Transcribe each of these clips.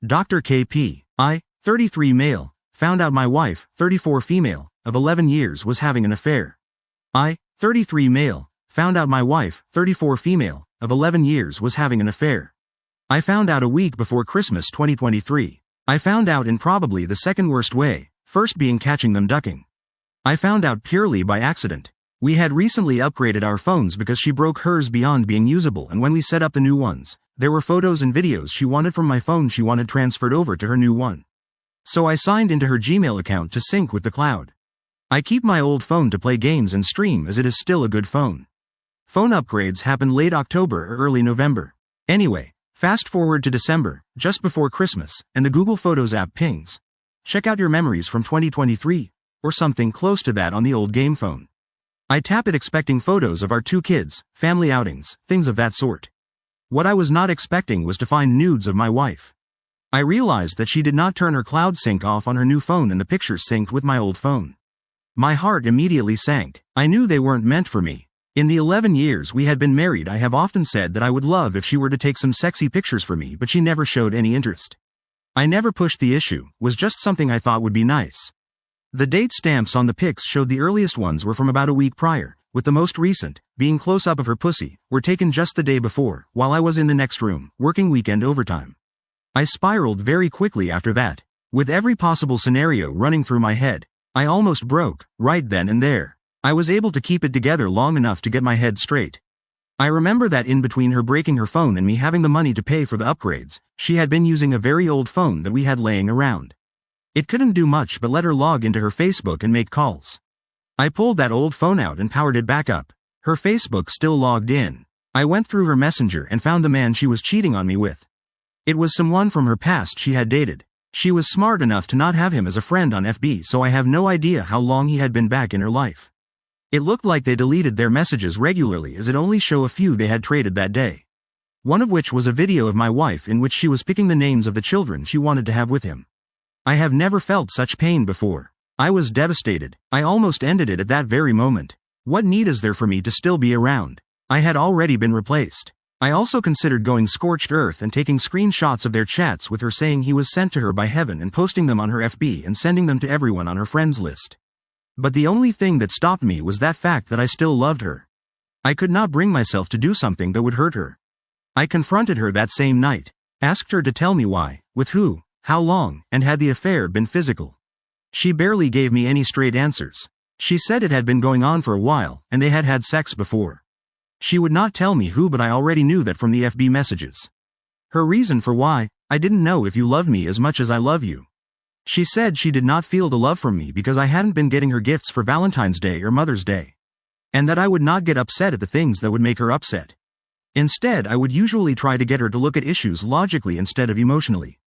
Dr. KP. I, 33 male, found out my wife, 34 female, of 11 years was having an affair. I, 33 male, found out my wife, 34 female, of 11 years was having an affair. I found out a week before Christmas 2023. I found out in probably the second worst way, first being catching them ducking. I found out purely by accident. We had recently upgraded our phones because she broke hers beyond being usable, and when we set up the new ones, there were photos and videos she wanted from my phone she wanted transferred over to her new one. So I signed into her Gmail account to sync with the cloud. I keep my old phone to play games and stream as it is still a good phone. Phone upgrades happen late October or early November. Anyway, fast forward to December, just before Christmas, and the Google Photos app pings. Check out your memories from 2023, or something close to that on the old game phone. I tap it expecting photos of our 2 kids, family outings, things of that sort. What I was not expecting was to find nudes of my wife. I realized that she did not turn her cloud sync off on her new phone and the pictures synced with my old phone. My heart immediately sank. I knew they weren't meant for me. In the 11 years we had been married, I have often said that I would love if she were to take some sexy pictures for me, but she never showed any interest. I never pushed the issue, was just something I thought would be nice. The date stamps on the pics showed the earliest ones were from about a week prior, with the most recent, being close-up of her pussy, were taken just the day before, while I was in the next room, working weekend overtime. I spiraled very quickly after that, with every possible scenario running through my head. I almost broke, right then and there. I was able to keep it together long enough to get my head straight. I remember that in between her breaking her phone and me having the money to pay for the upgrades, she had been using a very old phone that we had laying around. It couldn't do much but let her log into her Facebook and make calls. I pulled that old phone out and powered it back up. Her Facebook still logged in. I went through her messenger and found the man she was cheating on me with. It was someone from her past she had dated. She was smart enough to not have him as a friend on FB, so I have no idea how long he had been back in her life. It looked like they deleted their messages regularly, as it only showed a few they had traded that day. One of which was a video of my wife in which she was picking the names of the children she wanted to have with him. I have never felt such pain before. I was devastated. I almost ended it at that very moment. What need is there for me to still be around? I had already been replaced. I also considered going scorched earth and taking screenshots of their chats with her saying he was sent to her by heaven and posting them on her FB and sending them to everyone on her friends list. But the only thing that stopped me was that fact that I still loved her. I could not bring myself to do something that would hurt her. I confronted her that same night, asked her to tell me why, with who, how long, and had the affair been physical. She barely gave me any straight answers. She said it had been going on for a while, and they had had sex before. She would not tell me who, but I already knew that from the FB messages. Her reason for why: I didn't know if you loved me as much as I love you. She said she did not feel the love from me because I hadn't been getting her gifts for Valentine's Day or Mother's Day. And that I would not get upset at the things that would make her upset. Instead, I would usually try to get her to look at issues logically instead of emotionally.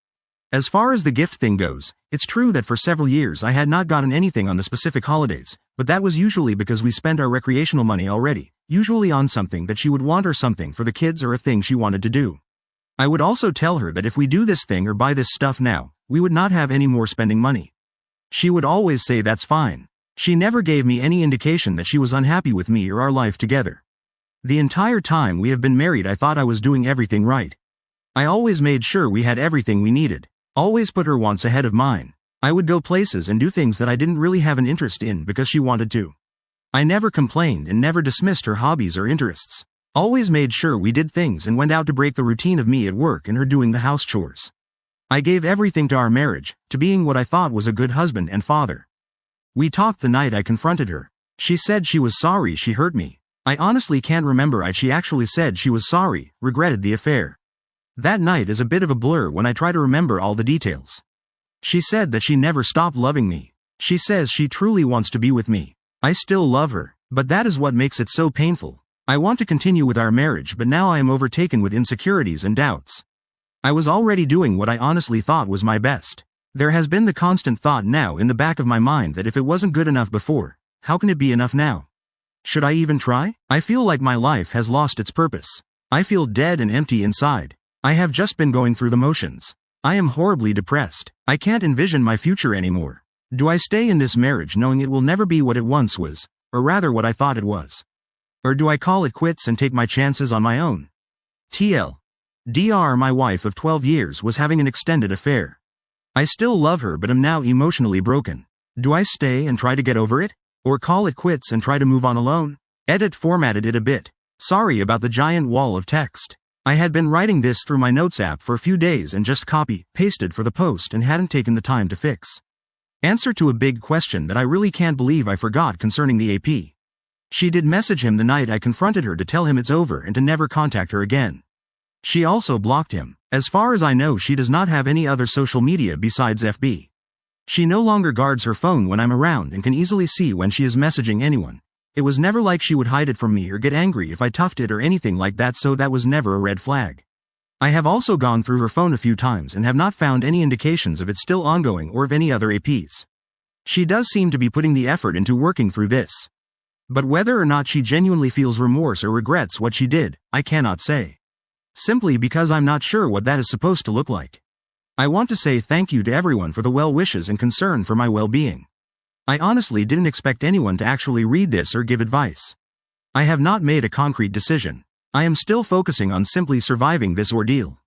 As far as the gift thing goes, it's true that for several years I had not gotten anything on the specific holidays, but that was usually because we spent our recreational money already, usually on something that she would want or something for the kids or a thing she wanted to do. I would also tell her that if we do this thing or buy this stuff now, we would not have any more spending money. She would always say that's fine. She never gave me any indication that she was unhappy with me or our life together. The entire time we have been married I thought I was doing everything right. I always made sure we had everything we needed. Always put her wants ahead of mine. I would go places and do things that I didn't really have an interest in because she wanted to. I never complained and never dismissed her hobbies or interests. Always made sure we did things and went out to break the routine of me at work and her doing the house chores. I gave everything to our marriage, to being what I thought was a good husband and father. We talked the night I confronted her. She said she was sorry she hurt me. I honestly can't remember she actually said she was sorry, regretted the affair. That night is a bit of a blur when I try to remember all the details. She said that she never stopped loving me. She says she truly wants to be with me. I still love her, but that is what makes it so painful. I want to continue with our marriage, but now I am overtaken with insecurities and doubts. I was already doing what I honestly thought was my best. There has been the constant thought now in the back of my mind that if it wasn't good enough before, how can it be enough now? Should I even try? I feel like my life has lost its purpose. I feel dead and empty inside. I have just been going through the motions. I am horribly depressed. I can't envision my future anymore. Do I stay in this marriage knowing it will never be what it once was, or rather what I thought it was? Or do I call it quits and take my chances on my own? TL. My wife of 12 years was having an extended affair. I still love her but am now emotionally broken. Do I stay and try to get over it? Or call it quits and try to move on alone? Edit formatted it a bit. Sorry about the giant wall of text. I had been writing this through my notes app for a few days and just pasted for the post and hadn't taken the time to fix. Answer to a big question that I really can't believe I forgot concerning the AP. She did message him the night I confronted her to tell him it's over and to never contact her again. She also blocked him. As far as I know, she does not have any other social media besides FB. She no longer guards her phone when I'm around and can easily see when she is messaging anyone. It was never like she would hide it from me or get angry if I toughed it or anything like that, so that was never a red flag. I have also gone through her phone a few times and have not found any indications of it still ongoing or of any other APs. She does seem to be putting the effort into working through this. But whether or not she genuinely feels remorse or regrets what she did, I cannot say. Simply because I'm not sure what that is supposed to look like. I want to say thank you to everyone for the well wishes and concern for my well-being. I honestly didn't expect anyone to actually read this or give advice. I have not made a concrete decision. I am still focusing on simply surviving this ordeal.